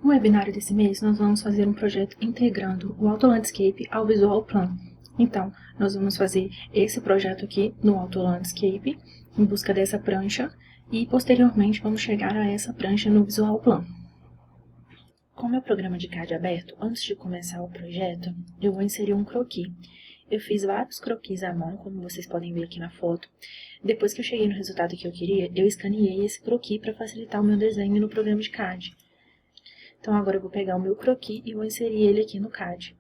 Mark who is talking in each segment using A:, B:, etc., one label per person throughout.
A: No webinário desse mês, nós vamos fazer um projeto integrando o Auto Landscape ao Visual Plan. Então, nós vamos fazer esse projeto aqui no Auto Landscape, em busca dessa prancha, e posteriormente vamos chegar a essa prancha no Visual Plan. Com o meu programa de CAD aberto, antes de começar o projeto, eu vou inserir um croquis. Eu fiz vários croquis à mão, como vocês podem ver aqui na foto. Depois que eu cheguei no resultado que eu queria, eu escaneei esse croquis para facilitar o meu desenho no programa de CAD. Então, agora eu vou pegar o meu croquis e vou inserir ele aqui no CAD.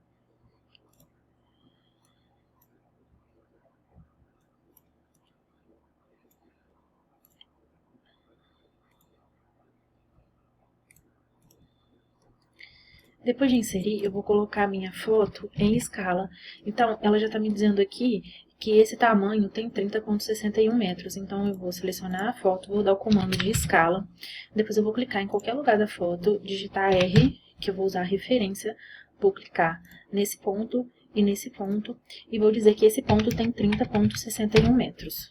A: Depois de inserir, eu vou colocar a minha foto em escala. Então, ela já está me dizendo aqui que esse tamanho tem 30,61 metros. Então, eu vou selecionar a foto, vou dar o comando de escala. Depois eu vou clicar em qualquer lugar da foto, digitar R, que eu vou usar a referência. Vou clicar nesse ponto e nesse ponto, e vou dizer que esse ponto tem 30,61 metros.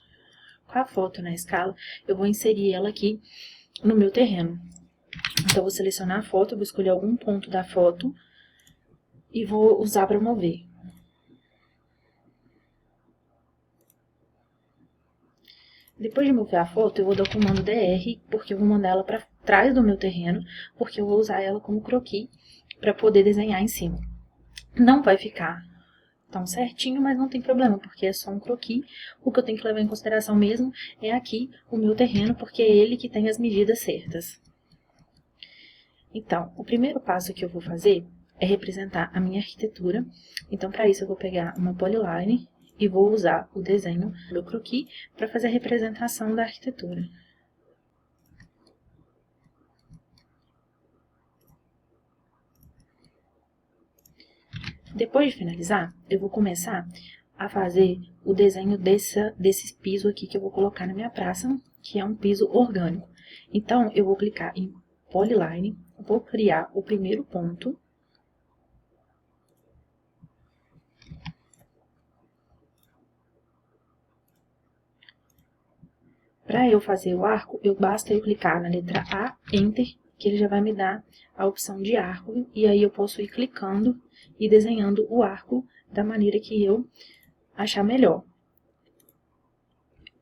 A: Com a foto na escala, eu vou inserir ela aqui no meu terreno. Então, eu vou selecionar a foto, vou escolher algum ponto da foto e vou usar para mover. Depois de mover a foto, eu vou dar o comando DR, porque eu vou mandar ela para trás do meu terreno, porque eu vou usar ela como croquis para poder desenhar em cima. Não vai ficar tão certinho, mas não tem problema, porque é só um croquis. O que eu tenho que levar em consideração mesmo é aqui o meu terreno, porque é ele que tem as medidas certas. Então, o primeiro passo que eu vou fazer é representar a minha arquitetura. Então, para isso, eu vou pegar uma polyline e vou usar o desenho do croquis para fazer a representação da arquitetura. Depois de finalizar, eu vou começar a fazer o desenho desse piso aqui que eu vou colocar na minha praça, que é um piso orgânico. Então, eu vou clicar em Polyline, vou criar o primeiro ponto. Para eu fazer o arco, basta eu clicar na letra A, Enter, que ele já vai me dar a opção de arco, e aí eu posso ir clicando e desenhando o arco da maneira que eu achar melhor.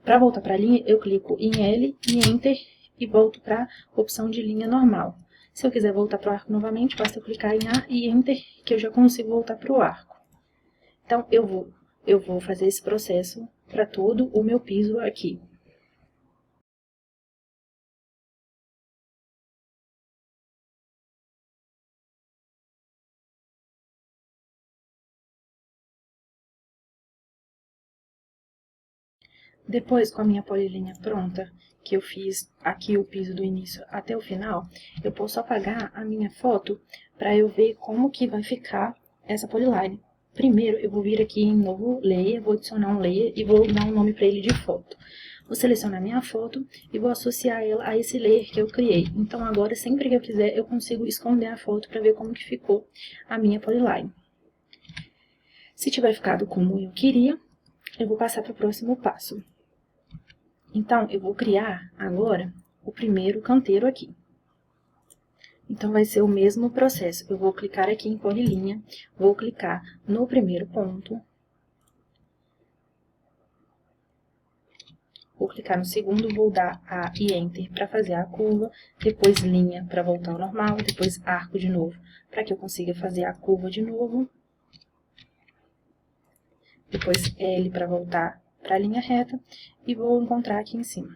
A: Para voltar para a linha, eu clico em L e Enter e volto para a opção de linha normal. Se eu quiser voltar para o arco novamente, basta eu clicar em A e Enter, que eu já consigo voltar para o arco. Então, eu vou fazer esse processo para todo o meu piso aqui. Depois, com a minha polilinha pronta, que eu fiz aqui o piso do início até o final, eu posso apagar a minha foto para eu ver como que vai ficar essa polyline. Primeiro, eu vou vir aqui em novo layer, vou adicionar um layer e vou dar um nome para ele de foto. Vou selecionar minha foto e vou associar ela a esse layer que eu criei. Então, agora, sempre que eu quiser, eu consigo esconder a foto para ver como que ficou a minha polyline. Se tiver ficado como eu queria, eu vou passar para o próximo passo. Então, eu vou criar agora o primeiro canteiro aqui. Então, vai ser o mesmo processo. Eu vou clicar aqui em polilinha, vou clicar no primeiro ponto, vou clicar no segundo, vou dar A e Enter para fazer a curva, depois linha para voltar ao normal, depois arco de novo, para que eu consiga fazer a curva de novo, depois L para voltar para a linha reta, e vou encontrar aqui em cima.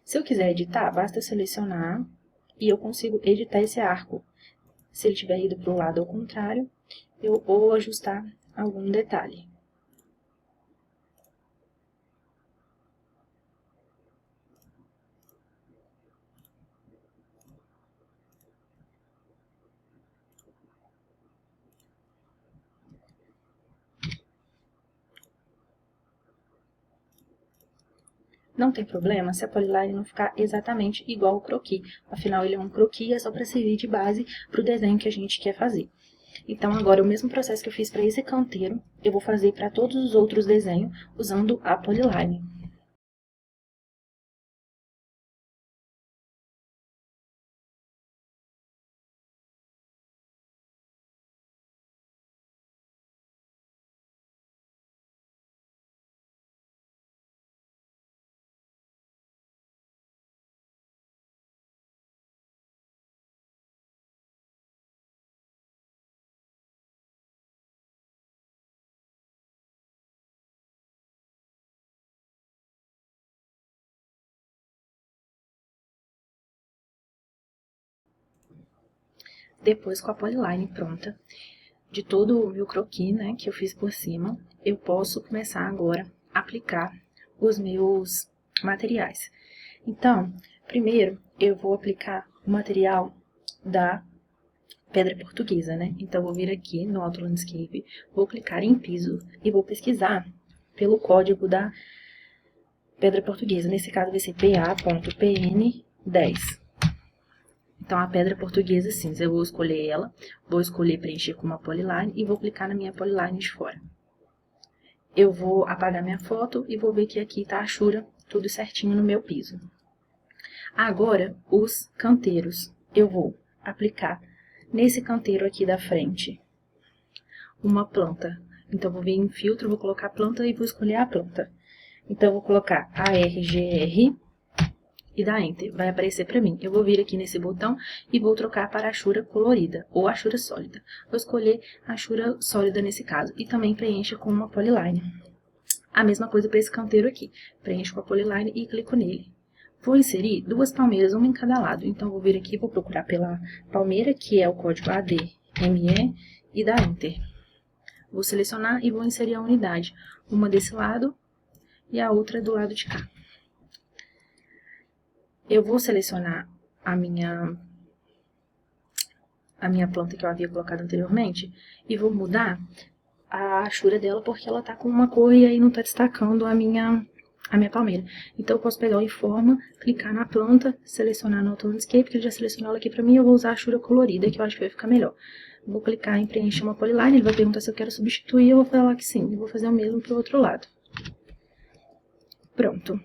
A: Se eu quiser editar, basta selecionar e eu consigo editar esse arco. Se ele tiver ido para o lado ao contrário, eu vou ajustar algum detalhe. Não tem problema se a polyline não ficar exatamente igual ao croquis. Afinal, ele é um croquis, é só para servir de base para o desenho que a gente quer fazer. Então, agora, o mesmo processo que eu fiz para esse canteiro, eu vou fazer para todos os outros desenhos usando a polyline. Depois, com a polyline pronta, de todo o meu croquis, né, que eu fiz por cima, eu posso começar agora a aplicar os meus materiais. Então, primeiro eu vou aplicar o material da pedra portuguesa, né? Então, vou vir aqui no Auto Landscape, vou clicar em piso e vou pesquisar pelo código da pedra portuguesa. Nesse caso, vai ser PA.PN10. Então, a pedra portuguesa cinza, eu vou escolher ela, vou escolher preencher com uma polyline e vou clicar na minha polyline de fora. Eu vou apagar minha foto e vou ver que aqui tá a Ashura tudo certinho no meu piso. Agora, os canteiros. Eu vou aplicar nesse canteiro aqui da frente uma planta. Então, vou vir em filtro, vou colocar a planta e vou escolher a planta. Então, eu vou colocar ARGR e dar Enter. Vai aparecer para mim. Eu vou vir aqui nesse botão e vou trocar para Ashura colorida ou Ashura sólida. Vou escolher a Ashura sólida nesse caso e também preencha com uma polyline. A mesma coisa para esse canteiro aqui. Preencho com a polyline e clico nele. Vou inserir duas palmeiras, uma em cada lado. Então, vou vir aqui e vou procurar pela palmeira, que é o código ADME, e dar Enter. Vou selecionar e vou inserir a unidade. Uma desse lado e a outra do lado de cá. Eu vou selecionar a minha planta que eu havia colocado anteriormente e vou mudar a Ashura dela porque ela tá com uma cor e aí não tá destacando a minha palmeira. Então, eu posso pegar o Informa, clicar na planta, selecionar no Auto Landscape, que ele já selecionou ela aqui pra mim, eu vou usar a Ashura colorida, que eu acho que vai ficar melhor. Vou clicar em preencher uma polyline, ele vai perguntar se eu quero substituir, eu vou falar que sim, e vou fazer o mesmo pro outro lado. Pronto.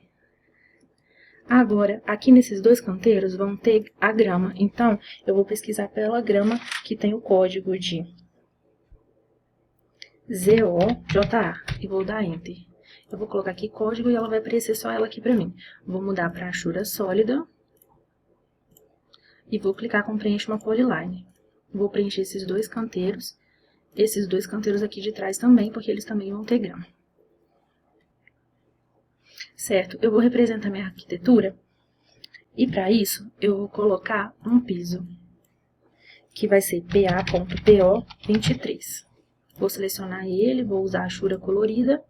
A: Agora, aqui nesses dois canteiros vão ter a grama, então eu vou pesquisar pela grama que tem o código de ZOJA e vou dar Enter. Eu vou colocar aqui código e ela vai aparecer só ela aqui pra mim. Vou mudar para Ashura sólida e vou clicar com preenche uma polyline. Vou preencher esses dois canteiros aqui de trás também, porque eles também vão ter grama. Certo, eu vou representar minha arquitetura e para isso eu vou colocar um piso, que vai ser PA.PO23. Vou selecionar ele, vou usar a Ashura colorida,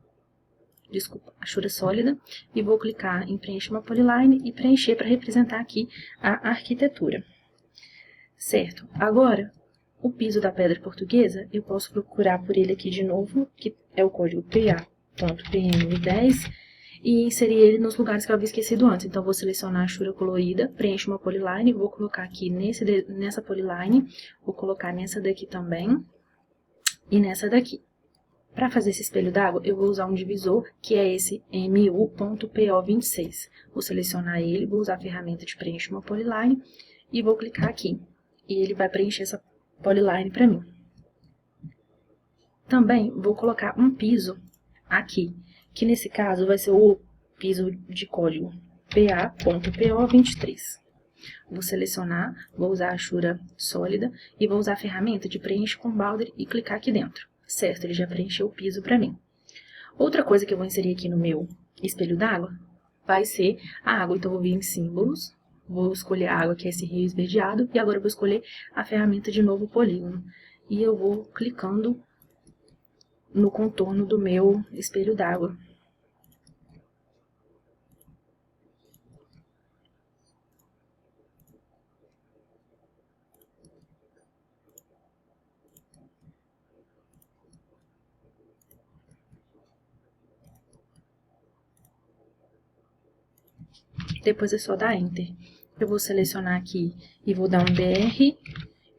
A: Ashura sólida, e vou clicar em preencher uma polyline e preencher para representar aqui a arquitetura. Certo, agora o piso da pedra portuguesa, eu posso procurar por ele aqui de novo, que é o código PA.PN10, e inserir ele nos lugares que eu havia esquecido antes. Então, vou selecionar a Ashura colorida, preencho uma polyline, vou colocar aqui nessa polyline, vou colocar nessa daqui também, e nessa daqui. Para fazer esse espelho d'água, eu vou usar um divisor, que é esse MU.PO26. Vou selecionar ele, vou usar a ferramenta de preencher uma polyline, e vou clicar aqui. E ele vai preencher essa polyline para mim. Também vou colocar um piso aqui, que nesse caso vai ser o piso de código PA.PO23. Vou selecionar, vou usar a Ashura sólida e vou usar a ferramenta de preenche com boundary e clicar aqui dentro. Certo, ele já preencheu o piso para mim. Outra coisa que eu vou inserir aqui no meu espelho d'água vai ser a água. Então, eu vou vir em símbolos, vou escolher a água, que é esse rio esverdeado, e agora eu vou escolher a ferramenta de novo polígono. E eu vou clicando no contorno do meu espelho d'água. Depois é só dar Enter. Eu vou selecionar aqui e vou dar um BR,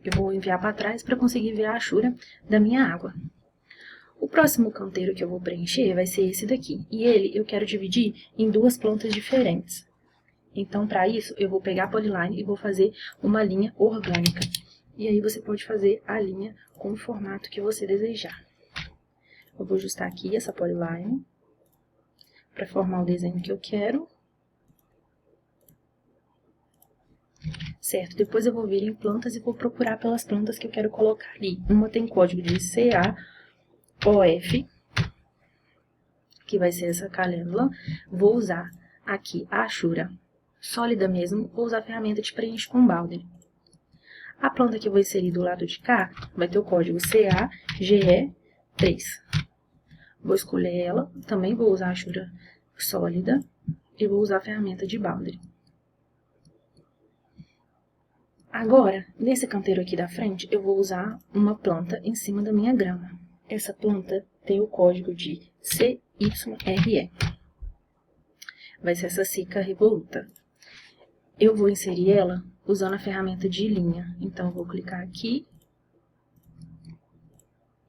A: eu vou enviar para trás para conseguir ver a Ashura da minha água. O próximo canteiro que eu vou preencher vai ser esse daqui, e ele eu quero dividir em duas plantas diferentes. Então, para isso, eu vou pegar a polyline e vou fazer uma linha orgânica. E aí você pode fazer a linha com o formato que você desejar. Eu vou ajustar aqui essa polyline para formar o desenho que eu quero. Certo, depois eu vou vir em plantas e vou procurar pelas plantas que eu quero colocar ali. Uma tem código de CAOF, que vai ser essa calêndula. Vou usar aqui a Ashura sólida mesmo, vou usar a ferramenta de preenche com boundary. A planta que eu vou inserir do lado de cá vai ter o código CAGE3. Vou escolher ela, também vou usar a achura sólida e vou usar a ferramenta de boundary. Agora, nesse canteiro aqui da frente, eu vou usar uma planta em cima da minha grama. Essa planta tem o código de CYRE. Vai ser essa cica revoluta. Eu vou inserir ela usando a ferramenta de linha. Então, eu vou clicar aqui.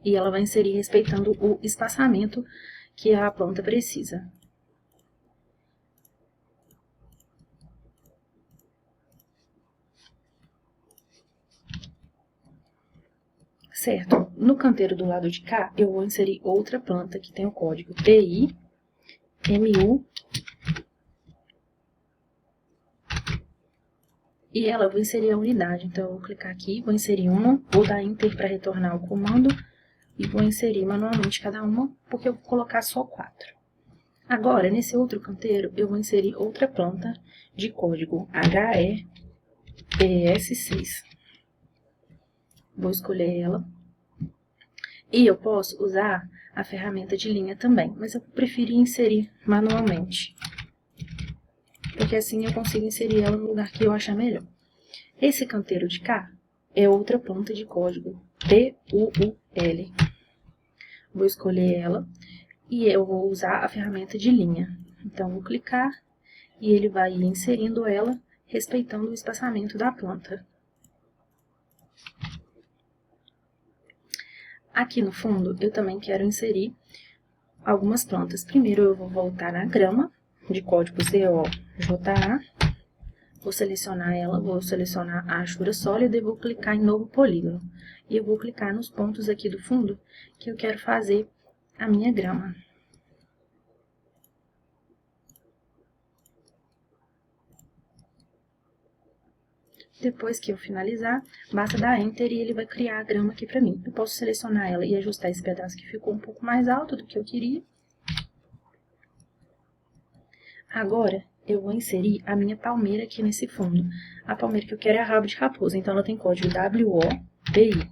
A: E ela vai inserir respeitando o espaçamento que a planta precisa. Certo? No canteiro do lado de cá, eu vou inserir outra planta que tem o código TIMU. E ela eu vou inserir a unidade. Então, eu vou clicar aqui, vou inserir uma, vou dar Enter para retornar o comando e vou inserir manualmente cada uma, porque eu vou colocar só 4. Agora, nesse outro canteiro, eu vou inserir outra planta de código HEPS6. Vou escolher ela. E eu posso usar a ferramenta de linha também, mas eu preferi inserir manualmente. Porque assim eu consigo inserir ela no lugar que eu achar melhor. Esse canteiro de cá é outra planta de código TUUL. Vou escolher ela e eu vou usar a ferramenta de linha. Então, vou clicar e ele vai ir inserindo ela, respeitando o espaçamento da planta. Aqui no fundo, eu também quero inserir algumas plantas. Primeiro, eu vou voltar na grama, de código COJA. Vou selecionar ela, vou selecionar a achura sólida e vou clicar em novo polígono. E eu vou clicar nos pontos aqui do fundo que eu quero fazer a minha grama. Depois que eu finalizar, basta dar Enter e ele vai criar a grama aqui pra mim. Eu posso selecionar ela e ajustar esse pedaço que ficou um pouco mais alto do que eu queria. Agora, eu vou inserir a minha palmeira aqui nesse fundo. A palmeira que eu quero é a rabo de raposa, então ela tem código WOPI.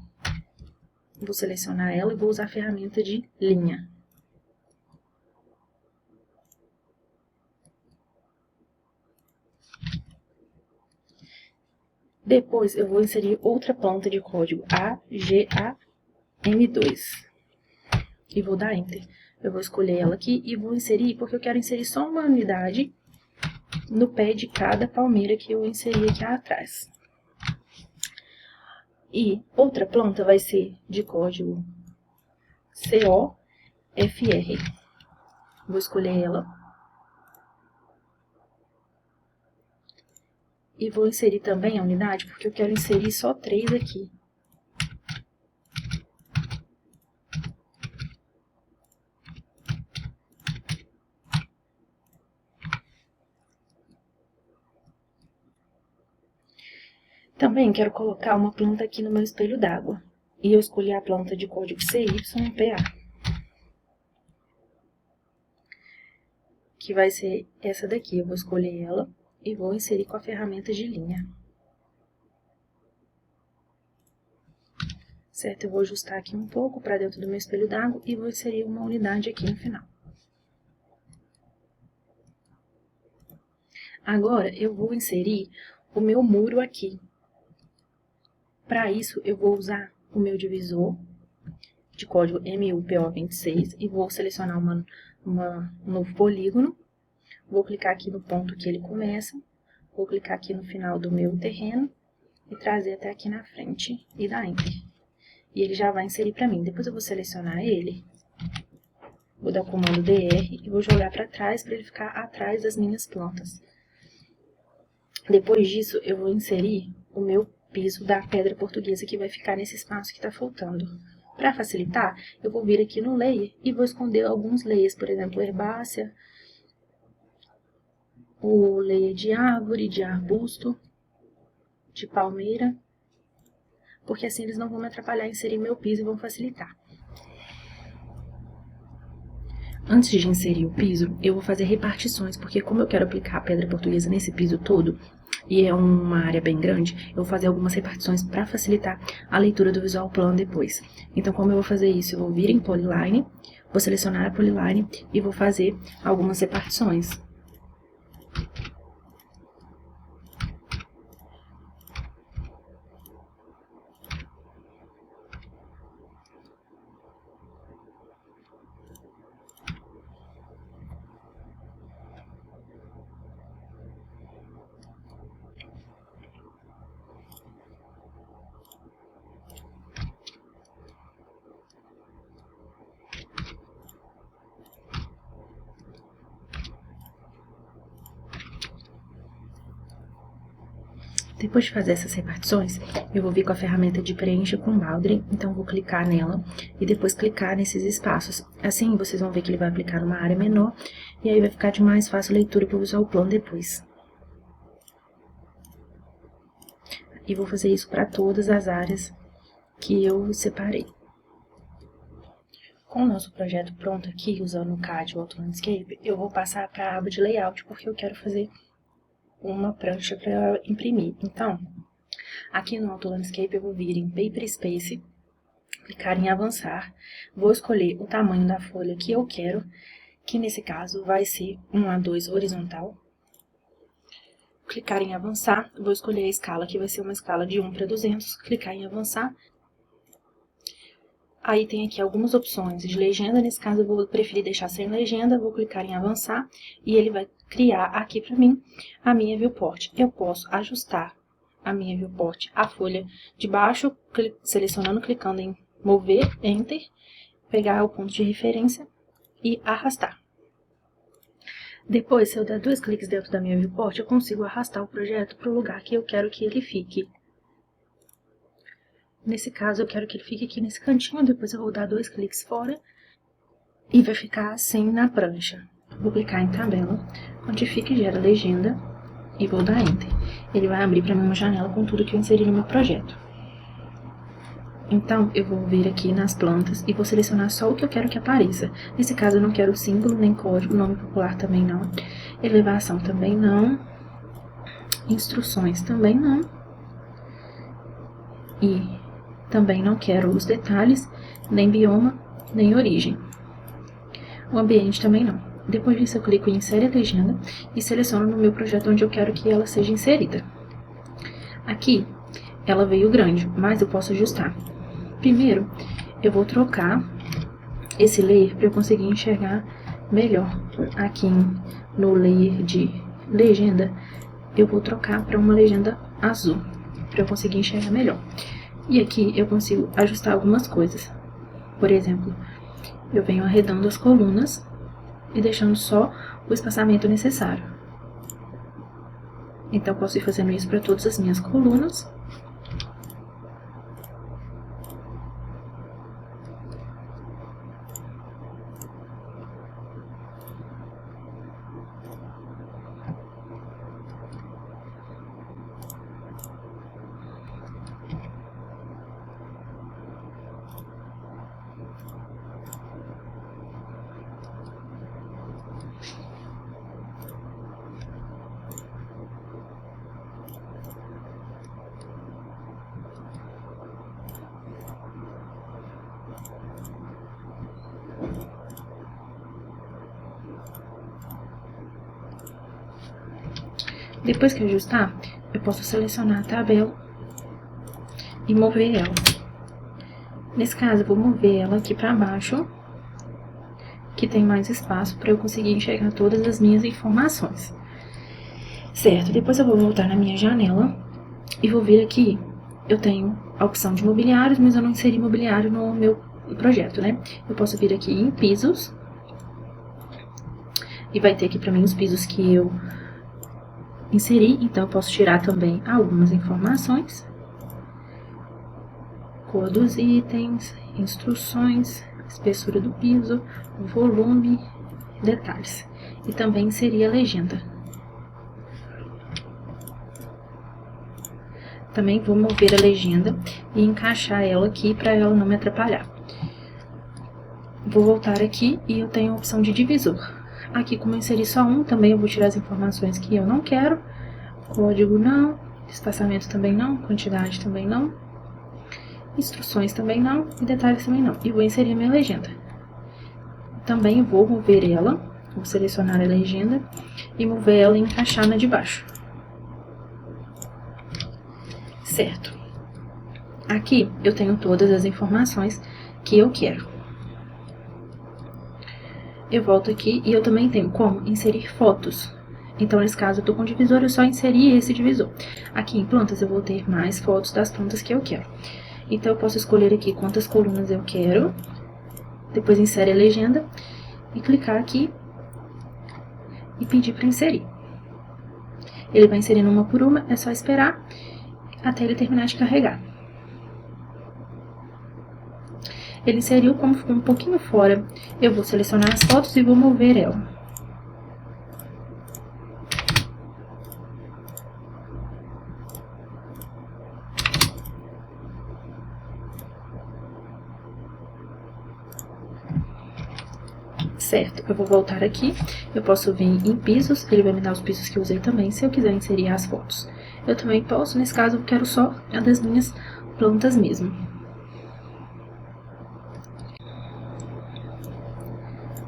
A: Vou selecionar ela e vou usar a ferramenta de linha. Depois, eu vou inserir outra planta de código AGAM2. E vou dar Enter. Eu vou escolher ela aqui e vou inserir, porque eu quero inserir só uma unidade no pé de cada palmeira que eu inseri aqui atrás. E outra planta vai ser de código COFR. Vou escolher ela. E vou inserir também a unidade, porque eu quero inserir só 3 aqui. Também quero colocar uma planta aqui no meu espelho d'água. E eu escolhi a planta de código CYPA. Que vai ser essa daqui. Eu vou escolher ela e vou inserir com a ferramenta de linha. Certo? Eu vou ajustar aqui um pouco para dentro do meu espelho d'água e vou inserir uma unidade aqui no final. Agora, eu vou inserir o meu muro aqui. Para isso, eu vou usar o meu divisor de código MUPO26 e vou selecionar um novo polígono. Vou clicar aqui no ponto que ele começa, vou clicar aqui no final do meu terreno e trazer até aqui na frente e dar Enter. E ele já vai inserir para mim. Depois eu vou selecionar ele, vou dar o comando DR e vou jogar para trás para ele ficar atrás das minhas plantas. Depois disso, eu vou inserir o meu piso da pedra portuguesa que vai ficar nesse espaço que está faltando. Para facilitar, eu vou vir aqui no Layer e vou esconder alguns layers, por exemplo, herbácea, o layer de árvore, de arbusto, de palmeira, porque assim eles não vão me atrapalhar em inserir meu piso e vão facilitar. Antes de inserir o piso, eu vou fazer repartições, porque como eu quero aplicar a pedra portuguesa nesse piso todo, e é uma área bem grande, eu vou fazer algumas repartições para facilitar a leitura do Visual Plan depois. Então, como eu vou fazer isso? Eu vou vir em Polyline, vou selecionar a Polyline e vou fazer algumas repartições. Depois de fazer essas repartições, eu vou vir com a ferramenta de preencha com Baldry, então vou clicar nela e depois clicar nesses espaços. Assim, vocês vão ver que ele vai aplicar numa área menor e aí vai ficar de mais fácil leitura para o Visual Plan depois. E vou fazer isso para todas as áreas que eu separei. Com o nosso projeto pronto aqui, usando o CAD, o Auto Landscape, eu vou passar para a aba de Layout, porque eu quero fazer uma prancha para imprimir. Então, aqui no Auto Landscape eu vou vir em Paper Space, clicar em avançar, vou escolher o tamanho da folha que eu quero, que nesse caso vai ser 1 a 2 horizontal. Clicar em avançar, vou escolher a escala, que vai ser uma escala de 1 para 200, clicar em avançar. Aí tem aqui algumas opções de legenda, nesse caso eu vou preferir deixar sem legenda, vou clicar em avançar e ele vai criar aqui para mim a minha viewport. Eu posso ajustar a minha viewport à folha de baixo, selecionando, clicando em mover, enter, pegar o ponto de referência e arrastar. Depois, se eu der 2 cliques dentro da minha viewport, eu consigo arrastar o projeto para o lugar que eu quero que ele fique. Nesse caso, eu quero que ele fique aqui nesse cantinho, depois eu vou dar 2 cliques fora e vai ficar assim na prancha. Vou clicar em tabela, onde fica e gera legenda e vou dar Enter. Ele vai abrir para mim uma janela com tudo que eu inseri no meu projeto. Então, eu vou vir aqui nas plantas e vou selecionar só o que eu quero que apareça. Nesse caso, eu não quero símbolo nem código, nome popular também não, elevação também não, instruções também não, e também não quero os detalhes, nem bioma, nem origem. O ambiente também não. Depois disso eu clico em Insere a legenda e seleciono no meu projeto onde eu quero que ela seja inserida. Aqui, ela veio grande, mas eu posso ajustar. Primeiro, eu vou trocar esse layer para eu conseguir enxergar melhor. Aqui no layer de legenda, eu vou trocar para uma legenda azul, para eu conseguir enxergar melhor. E aqui eu consigo ajustar algumas coisas. Por exemplo, eu venho arredando as colunas e deixando só o espaçamento necessário. Então, posso ir fazendo isso para todas as minhas colunas. Depois que eu ajustar, eu posso selecionar a tabela e mover ela. Nesse caso, eu vou mover ela aqui para baixo, que tem mais espaço para eu conseguir enxergar todas as minhas informações. Certo, depois eu vou voltar na minha janela e vou vir aqui. Eu tenho a opção de mobiliários, mas eu não inseri mobiliário no meu projeto, né? Eu posso vir aqui em pisos e vai ter aqui para mim os pisos que eu inseri, então eu posso tirar também algumas informações, cor dos itens, instruções, espessura do piso, volume, detalhes, e também inserir a legenda. Também vou mover a legenda e encaixar ela aqui para ela não me atrapalhar. Vou voltar aqui e eu tenho a opção de divisor. Aqui, como eu inseri só um, também eu vou tirar as informações que eu não quero. Código não, espaçamento também não, quantidade também não, instruções também não e detalhes também não. E vou inserir a minha legenda. Também vou mover ela, vou selecionar a legenda e mover ela e encaixar na de baixo. Certo. Aqui eu tenho todas as informações que eu quero. Eu volto aqui e eu também tenho como inserir fotos. Então, nesse caso, eu tô com o divisor, eu só inseri esse divisor. Aqui em plantas, eu vou ter mais fotos das plantas que eu quero. Então, eu posso escolher aqui quantas colunas eu quero. Depois, insere a legenda e clicar aqui e pedir para inserir. Ele vai inserindo uma por uma, é só esperar até ele terminar de carregar. Ele inseriu, como ficou um pouquinho fora, eu vou selecionar as fotos e vou mover ela. Certo, eu vou voltar aqui, eu posso vir em pisos, ele vai me dar os pisos que eu usei também, se eu quiser inserir as fotos. Eu também posso, nesse caso, eu quero só a das minhas plantas mesmo.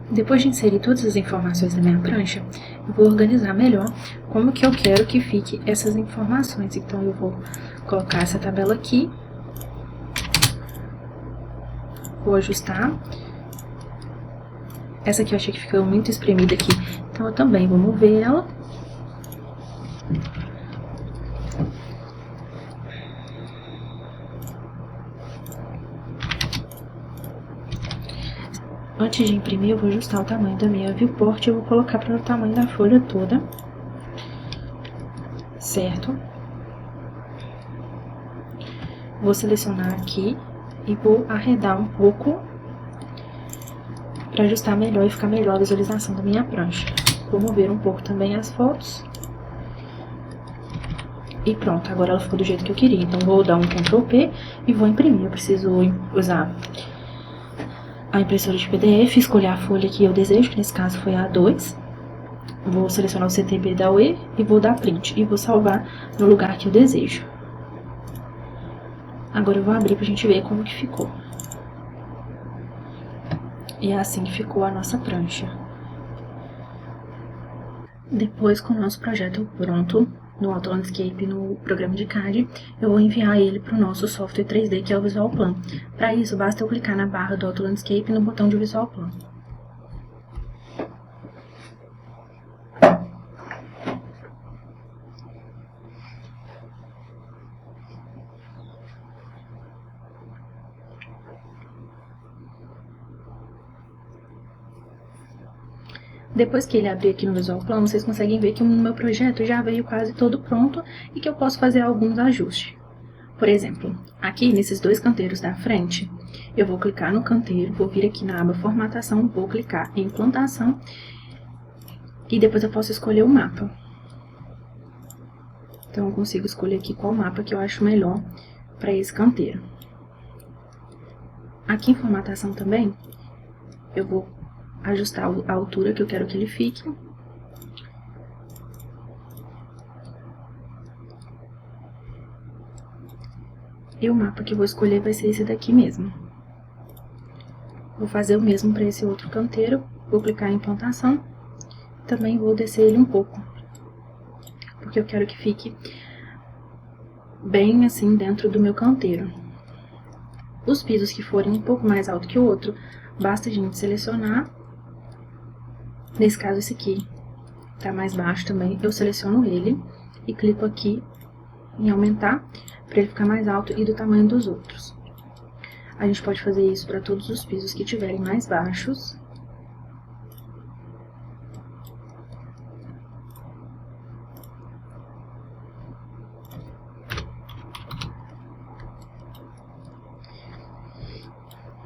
A: Depois de inserir todas as informações na minha prancha, eu vou organizar melhor como que eu quero que fique essas informações. Então, eu vou colocar essa tabela aqui, vou ajustar. Essa aqui eu achei que ficou muito espremida aqui, então eu também vou mover ela. Antes de imprimir, eu vou ajustar o tamanho da minha viewport e eu vou colocar para o tamanho da folha toda. Certo? Vou selecionar aqui e vou arredar um pouco para ajustar melhor e ficar melhor a visualização da minha prancha. Vou mover um pouco também as fotos. E pronto, agora ela ficou do jeito que eu queria. Então, vou dar um Ctrl P e vou imprimir. Eu preciso usar a impressora de PDF, escolher a folha que eu desejo, que nesse caso foi a A2. Vou selecionar o CTB da UE e vou dar print. E vou salvar no lugar que eu desejo. Agora eu vou abrir pra gente ver como que ficou. E é assim que ficou a nossa prancha. Depois, com o nosso projeto pronto, no Auto Landscape, no programa de CAD, eu vou enviar ele para o nosso software 3D, que é o Visual Plan. Para isso, basta eu clicar na barra do Auto Landscape no botão de Visual Plan. Depois que ele abrir aqui no Visual Plan, vocês conseguem ver que o meu projeto já veio quase todo pronto e que eu posso fazer alguns ajustes. Por exemplo, aqui nesses dois canteiros da frente, eu vou clicar no canteiro, vou vir aqui na aba Formatação, vou clicar em Plantação e depois eu posso escolher o mapa. Então, eu consigo escolher aqui qual mapa que eu acho melhor para esse canteiro. Aqui em Formatação também, eu vou ajustar a altura que eu quero que ele fique. E o mapa que eu vou escolher vai ser esse daqui mesmo. Vou fazer o mesmo para esse outro canteiro. Vou clicar em Plantação. Também vou descer ele um pouco, porque eu quero que fique bem assim dentro do meu canteiro. Os pisos que forem um pouco mais alto que o outro, basta a gente selecionar. Nesse caso, esse aqui tá mais baixo também, eu seleciono ele e clico aqui em aumentar para ele ficar mais alto e do tamanho dos outros. A gente pode fazer isso para todos os pisos que tiverem mais baixos.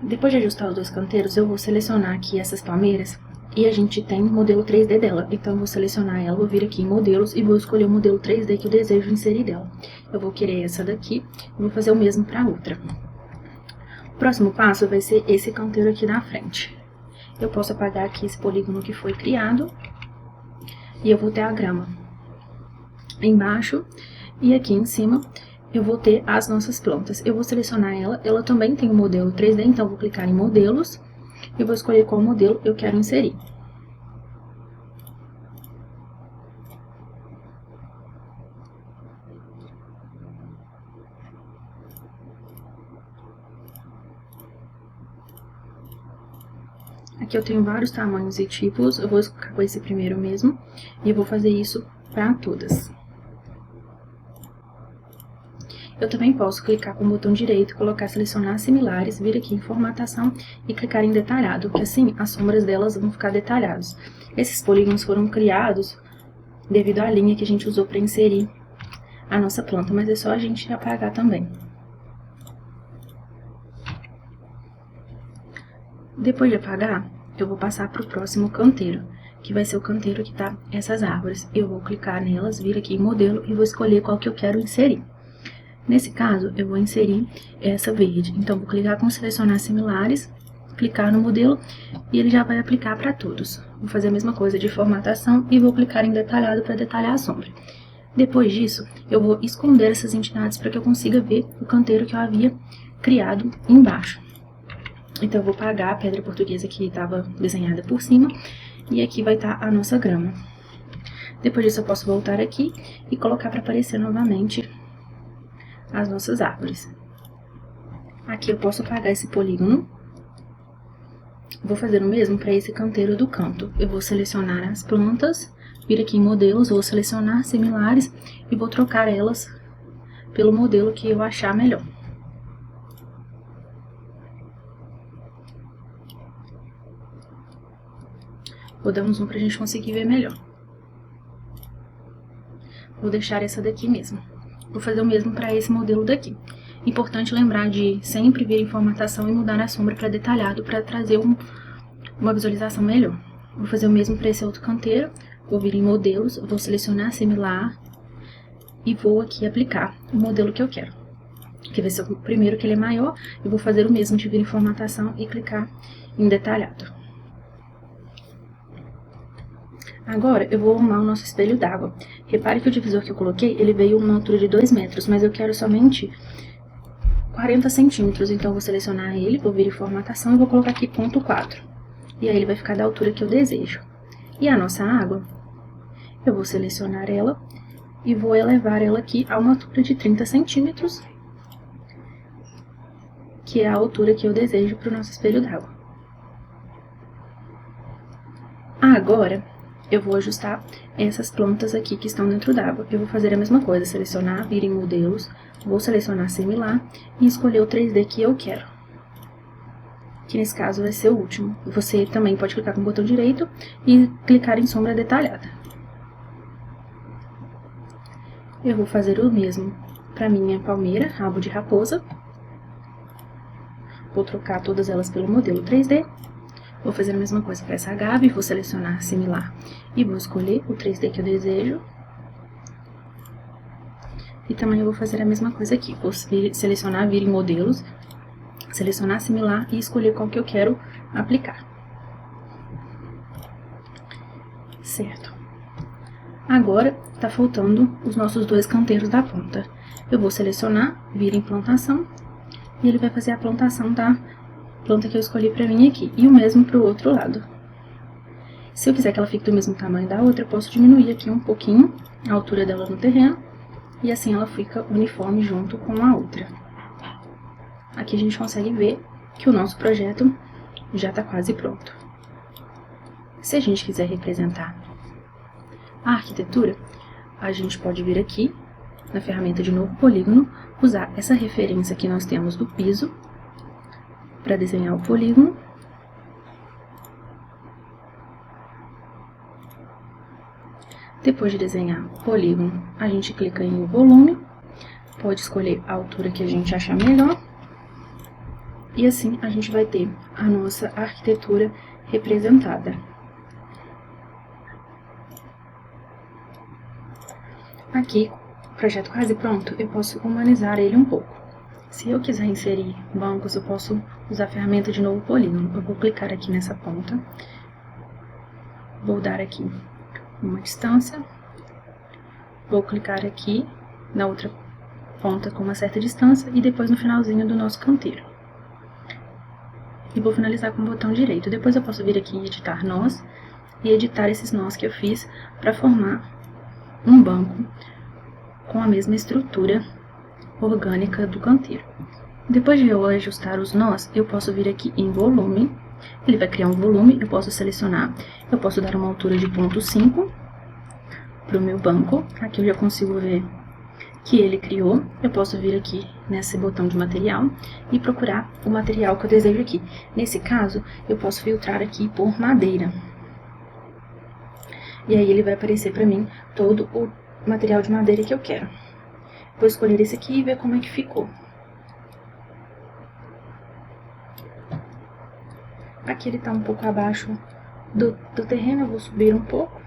A: Depois de ajustar os dois canteiros, eu vou selecionar aqui essas palmeiras. E a gente tem o modelo 3D dela, então eu vou selecionar ela, vou vir aqui em modelos e vou escolher o modelo 3D que eu desejo inserir dela. Eu vou querer essa daqui e vou fazer o mesmo para a outra. O próximo passo vai ser esse canteiro aqui na frente. Eu posso apagar aqui esse polígono que foi criado e eu vou ter a grama. embaixo e aqui em cima eu vou ter as nossas plantas. Eu vou selecionar ela também tem o modelo 3D, então eu vou clicar em modelos e vou escolher qual modelo eu quero inserir. Aqui eu tenho vários tamanhos e tipos, eu vou ficar com esse primeiro mesmo, e eu vou fazer isso para todas. Eu também posso clicar com o botão direito, colocar selecionar similares, vir aqui em formatação e clicar em detalhado, que assim as sombras delas vão ficar detalhadas. Esses polígonos foram criados devido à linha que a gente usou para inserir a nossa planta, mas é só a gente apagar também. Depois de apagar, eu vou passar para o próximo canteiro, que vai ser o canteiro que tá essas árvores. Eu vou clicar nelas, vir aqui em modelo e vou escolher qual que eu quero inserir. Nesse caso, eu vou inserir essa verde. Então, vou clicar com selecionar similares, clicar no modelo e ele já vai aplicar para todos. Vou fazer a mesma coisa de formatação e vou clicar em detalhado para detalhar a sombra. Depois disso, eu vou esconder essas entidades para que eu consiga ver o canteiro que eu havia criado embaixo. Então, eu vou apagar a pedra portuguesa que estava desenhada por cima e aqui vai estar a nossa grama. Depois disso, eu posso voltar aqui e colocar para aparecer novamente as nossas árvores. Aqui eu posso apagar esse polígono. Vou fazer o mesmo para esse canteiro do canto. Eu vou selecionar as plantas, vir aqui em modelos, vou selecionar similares e vou trocar elas pelo modelo que eu achar melhor. Vou dar um zoom para a gente conseguir ver melhor. Vou deixar essa daqui mesmo. Vou fazer o mesmo para esse modelo daqui. Importante lembrar de sempre vir em formatação e mudar a sombra para detalhado para trazer uma visualização melhor. Vou fazer o mesmo para esse outro canteiro. Vou vir em modelos, vou selecionar similar e vou aqui aplicar o modelo que eu quero. Que vai ser o primeiro, que ele é maior. Eu vou fazer o mesmo de vir em formatação e clicar em detalhado. Agora, eu vou arrumar o nosso espelho d'água. Repare que o divisor que eu coloquei, ele veio uma altura de 2 metros, mas eu quero somente 40 centímetros. Então, eu vou selecionar ele, vou vir em formatação e vou colocar aqui ponto 4. E aí, ele vai ficar da altura que eu desejo. E a nossa água, eu vou selecionar ela e vou elevar ela aqui a uma altura de 30 centímetros, que é a altura que eu desejo para o nosso espelho d'água. Agora, eu vou ajustar essas plantas aqui que estão dentro d'água. Eu vou fazer a mesma coisa, selecionar, vir em modelos, vou selecionar similar e escolher o 3D que eu quero. Que nesse caso vai ser o último. Você também pode clicar com o botão direito e clicar em sombra detalhada. Eu vou fazer o mesmo para minha palmeira, rabo de raposa. Vou trocar todas elas pelo modelo 3D. Vou fazer a mesma coisa para essa agave, vou selecionar similar e vou escolher o 3D que eu desejo. E também eu vou fazer a mesma coisa aqui, vou selecionar, vir em modelos, selecionar similar e escolher qual que eu quero aplicar. Certo. Agora, tá faltando os nossos dois canteiros da ponta. Eu vou selecionar, vir em plantação e ele vai fazer a plantação da planta que eu escolhi pra mim aqui, e o mesmo pro outro lado. Se eu quiser que ela fique do mesmo tamanho da outra, eu posso diminuir aqui um pouquinho a altura dela no terreno, e assim ela fica uniforme junto com a outra. Aqui a gente consegue ver que o nosso projeto já tá quase pronto. Se a gente quiser representar a arquitetura, a gente pode vir aqui, na ferramenta de novo polígono, usar essa referência que nós temos do piso, para desenhar o polígono. Depois de desenhar o polígono, a gente clica em volume, pode escolher a altura que a gente achar melhor, e assim a gente vai ter a nossa arquitetura representada. Aqui, o projeto quase pronto, eu posso humanizar ele um pouco. Se eu quiser inserir bancos, eu posso usar a ferramenta de novo polígono. Eu vou clicar aqui nessa ponta, vou dar aqui uma distância, Vou clicar aqui na outra ponta com uma certa distância e depois no finalzinho do nosso canteiro. E vou finalizar com o botão direito. Depois eu posso vir aqui em editar nós e editar esses nós que eu fiz para formar um banco com a mesma estrutura orgânica do canteiro. Depois de eu ajustar os nós, eu posso vir aqui em volume. Ele vai criar um volume, eu posso selecionar, eu posso dar uma altura de 0,5 para o meu banco. Aqui eu já consigo ver que ele criou. Eu posso vir aqui nesse botão de material e procurar o material que eu desejo aqui. Nesse caso, eu posso filtrar aqui por madeira. E aí ele vai aparecer para mim todo o material de madeira que eu quero. Vou escolher esse aqui e ver como é que ficou. Aqui ele tá um pouco abaixo do terreno, eu vou subir um pouco.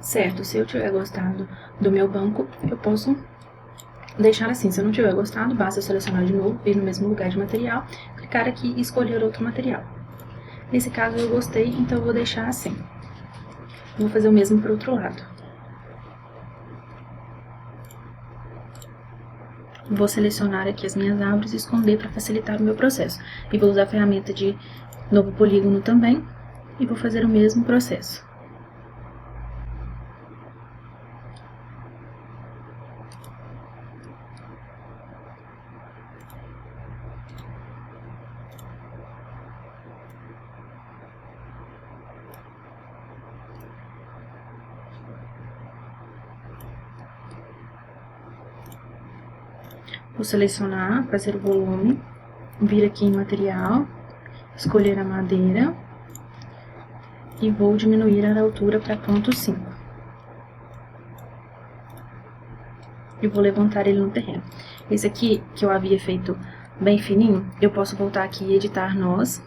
A: Certo, se eu tiver gostado do meu banco, eu posso deixar assim. Se eu não tiver gostado, basta eu selecionar de novo, vir no mesmo lugar de material, clicar aqui e escolher outro material. Nesse caso eu gostei, então eu vou deixar assim. Vou fazer o mesmo para o outro lado. Vou selecionar aqui as minhas árvores e esconder para facilitar o meu processo. E vou usar a ferramenta de novo polígono também, e vou fazer o mesmo processo. Vou selecionar, fazer o volume, vir aqui em material, escolher a madeira e vou diminuir a altura para 0,5. E vou levantar ele no terreno. Esse aqui, que eu havia feito bem fininho, eu posso voltar aqui e editar nós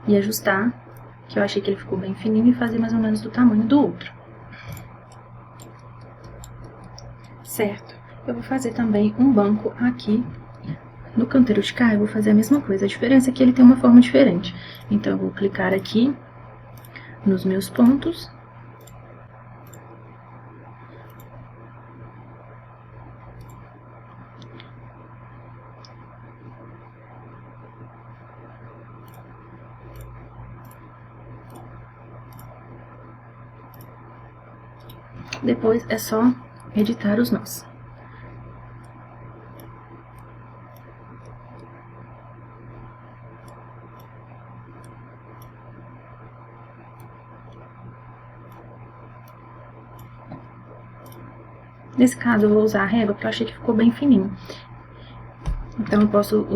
A: e ajustar, que eu achei que ele ficou bem fininho, e fazer mais ou menos do tamanho do outro. Certo. Eu vou fazer também um banco aqui no canteiro de cá, eu vou fazer a mesma coisa. A diferença é que ele tem uma forma diferente. Então, eu vou clicar aqui nos meus pontos. Depois é só editar os nós. Nesse caso, eu vou usar a régua, porque eu achei que ficou bem fininho. Então, eu posso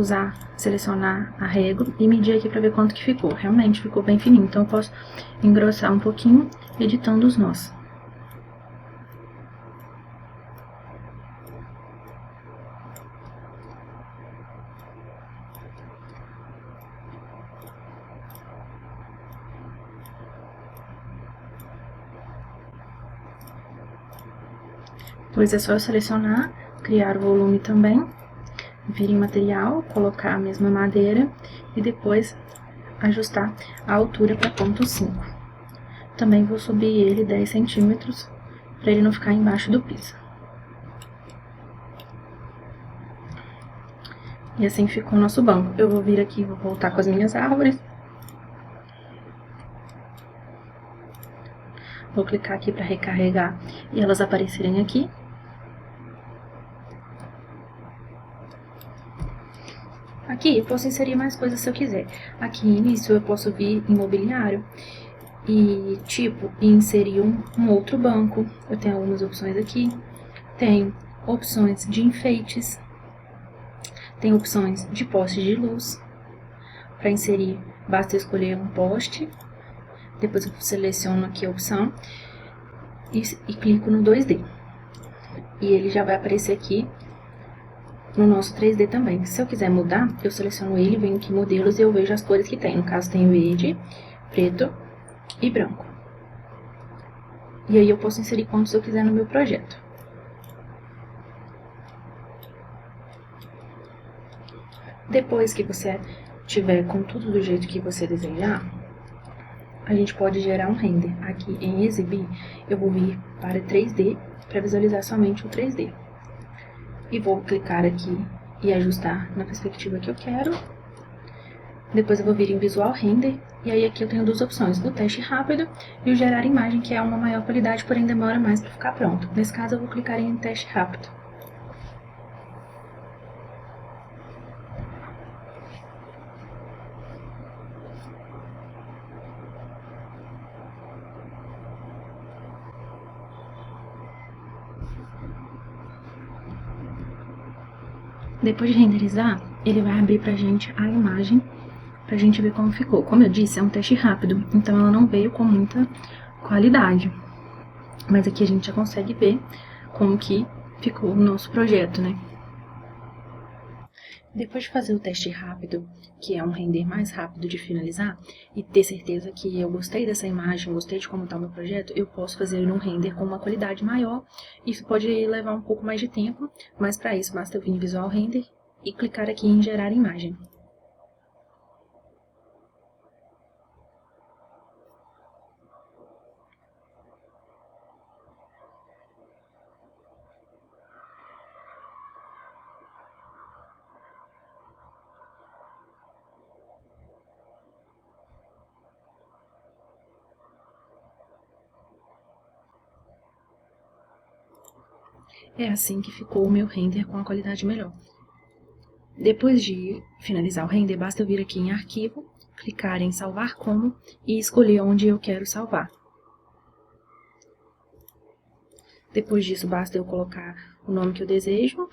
A: selecionar a régua e medir aqui pra ver quanto que ficou. Realmente, ficou bem fininho. Então, eu posso engrossar um pouquinho, editando os nós. Depois é só eu selecionar, criar o volume também, vir em material, colocar a mesma madeira e depois ajustar a altura para 0,5. Também vou subir ele 10 centímetros para ele não ficar embaixo do piso. E assim ficou o nosso banco. Eu vou vir aqui e vou voltar com as minhas árvores. Vou clicar aqui para recarregar e elas aparecerem aqui. Aqui eu posso inserir mais coisas se eu quiser. Aqui nisso eu posso vir em mobiliário e inserir um outro banco. Eu tenho algumas opções aqui. Tenho opções de enfeites. Tem opções de poste de luz. Para inserir, basta eu escolher um poste. Depois eu seleciono aqui a opção e clico no 2D. E ele já vai aparecer aqui no nosso 3D também. Se eu quiser mudar, eu seleciono ele, venho aqui em modelos e eu vejo as cores que tem. No caso tem verde, preto e branco. E aí eu posso inserir quantos eu quiser no meu projeto. Depois que você tiver com tudo do jeito que você desejar, a gente pode gerar um render. Aqui em exibir, eu vou vir para 3D para visualizar somente o 3D. E vou clicar aqui e ajustar na perspectiva que eu quero. Depois eu vou vir em visual render, e aí aqui eu tenho duas opções, o teste rápido e o gerar imagem, que é uma maior qualidade, porém demora mais para ficar pronto. Nesse caso eu vou clicar em teste rápido. Depois de renderizar, ele vai abrir pra gente a imagem, pra gente ver como ficou. Como eu disse, é um teste rápido, então ela não veio com muita qualidade. Mas aqui a gente já consegue ver como que ficou o nosso projeto, né? Depois de fazer o teste rápido, que é um render mais rápido de finalizar, e ter certeza que eu gostei dessa imagem, gostei de como está o meu projeto, eu posso fazer um render com uma qualidade maior. Isso pode levar um pouco mais de tempo, mas para isso basta eu vir em Visual Render e clicar aqui em Gerar Imagem. É assim que ficou o meu render com a qualidade melhor. Depois de finalizar o render, basta eu vir aqui em Arquivo, clicar em Salvar Como e escolher onde eu quero salvar. Depois disso, basta eu colocar o nome que eu desejo.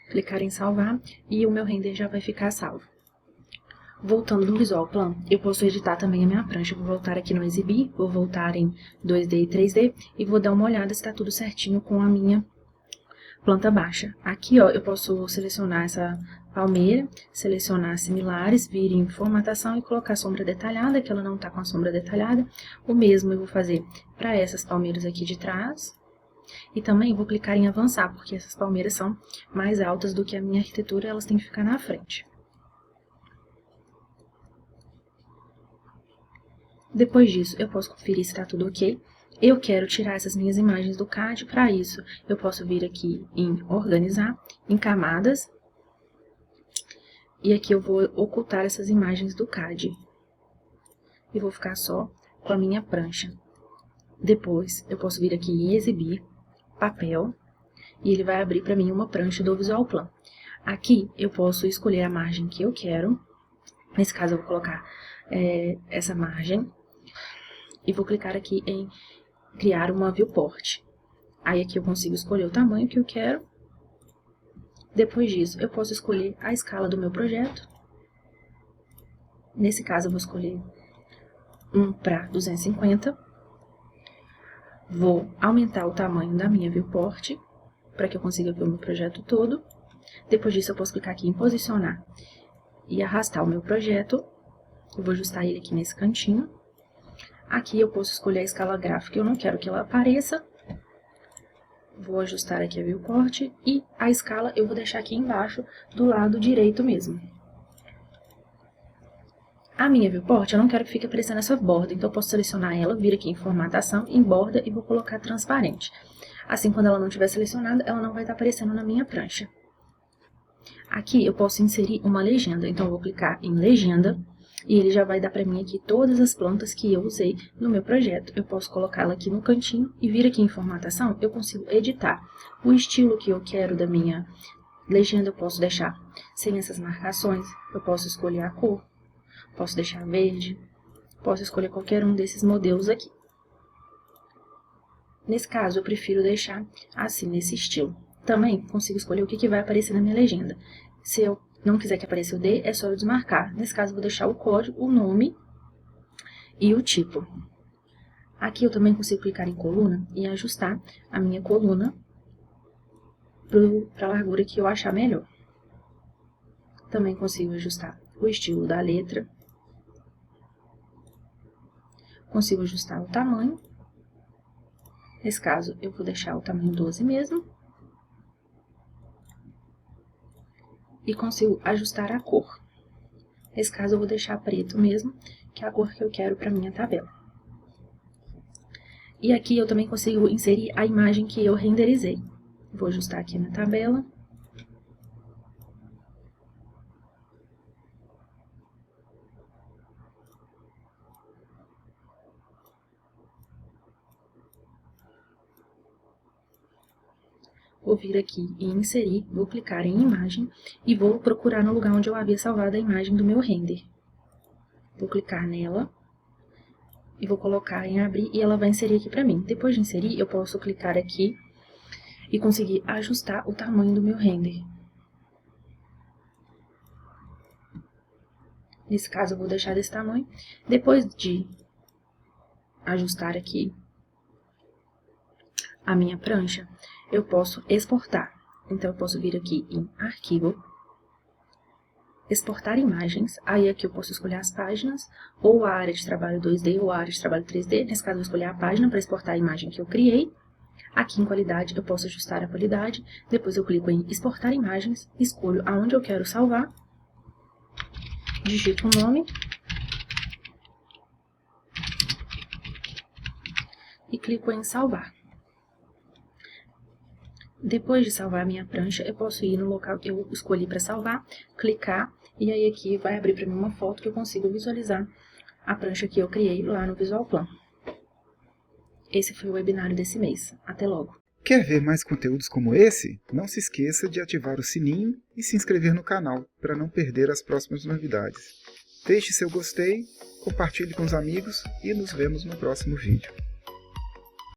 A: Clicar em salvar e o meu render já vai ficar salvo. Voltando no Visual Plan, eu posso editar também a minha prancha. Vou voltar aqui no Exibir, vou voltar em 2D e 3D e vou dar uma olhada se está tudo certinho com a minha planta baixa. Aqui, ó, eu posso selecionar essa palmeira, selecionar similares, vir em formatação e colocar sombra detalhada, que ela não está com a sombra detalhada. O mesmo eu vou fazer para essas palmeiras aqui de trás. E também vou clicar em avançar, porque essas palmeiras são mais altas do que a minha arquitetura, elas têm que ficar na frente. Depois disso, eu posso conferir se está tudo ok. Eu quero tirar essas minhas imagens do CAD. Para isso, eu posso vir aqui em Organizar, em Camadas. E aqui eu vou ocultar essas imagens do CAD. E vou ficar só com a minha prancha. Depois, eu posso vir aqui em Exibir, Papel. E ele vai abrir para mim uma prancha do Visual Plan. Aqui, eu posso escolher a margem que eu quero. Nesse caso, eu vou colocar essa margem. E vou clicar aqui em criar uma viewport. Aí aqui eu consigo escolher o tamanho que eu quero. Depois disso, eu posso escolher a escala do meu projeto. Nesse caso, eu vou escolher 1 para 250. Vou aumentar o tamanho da minha viewport, para que eu consiga ver o meu projeto todo. Depois disso, eu posso clicar aqui em posicionar e arrastar o meu projeto. Eu vou ajustar ele aqui nesse cantinho. Aqui eu posso escolher a escala gráfica, eu não quero que ela apareça. Vou ajustar aqui a viewport e a escala eu vou deixar aqui embaixo, do lado direito mesmo. A minha viewport eu não quero que fique aparecendo essa borda, então eu posso selecionar ela, vir aqui em formatação, em borda e vou colocar transparente. Assim, quando ela não estiver selecionada, ela não vai estar aparecendo na minha prancha. Aqui eu posso inserir uma legenda, então eu vou clicar em legenda. E ele já vai dar para mim aqui todas as plantas que eu usei no meu projeto. Eu posso colocá-la aqui no cantinho e vir aqui em formatação, eu consigo editar o estilo que eu quero da minha legenda. Eu posso deixar sem essas marcações, eu posso escolher a cor, posso deixar verde, posso escolher qualquer um desses modelos aqui. Nesse caso, eu prefiro deixar assim, nesse estilo. Também consigo escolher o que vai aparecer na minha legenda. Se eu não quiser que apareça o D, é só eu desmarcar. Nesse caso, eu vou deixar o código, o nome e o tipo. Aqui eu também consigo clicar em coluna e ajustar a minha coluna para a largura que eu achar melhor. Também consigo ajustar o estilo da letra. Consigo ajustar o tamanho. Nesse caso, eu vou deixar o tamanho 12 mesmo. e consigo ajustar a cor. Nesse caso eu vou deixar preto mesmo, que é a cor que eu quero para minha tabela. E aqui eu também consigo inserir a imagem que eu renderizei. Vou ajustar aqui na tabela. Vou vir aqui e inserir, vou clicar em imagem e vou procurar no lugar onde eu havia salvado a imagem do meu render. Vou clicar nela e vou colocar em abrir e ela vai inserir aqui para mim. Depois de inserir, eu posso clicar aqui e conseguir ajustar o tamanho do meu render. Nesse caso eu vou deixar desse tamanho. Depois de ajustar aqui a minha prancha, eu posso exportar. Então, eu posso vir aqui em Arquivo, Exportar imagens. Aí aqui eu posso escolher as páginas, ou a área de trabalho 2D, ou a área de trabalho 3D. Nesse caso, eu vou escolher a página para exportar a imagem que eu criei. Aqui em Qualidade, eu posso ajustar a qualidade. Depois eu clico em Exportar imagens, escolho aonde eu quero salvar, digito o nome e clico em Salvar. Depois de salvar a minha prancha, eu posso ir no local que eu escolhi para salvar, clicar, e aí aqui vai abrir para mim uma foto que eu consigo visualizar a prancha que eu criei lá no Visual Plan. Esse foi o webinário desse mês. Até logo!
B: Quer ver mais conteúdos como esse? Não se esqueça de ativar o sininho e se inscrever no canal para não perder as próximas novidades. Deixe seu gostei, compartilhe com os amigos e nos vemos no próximo vídeo.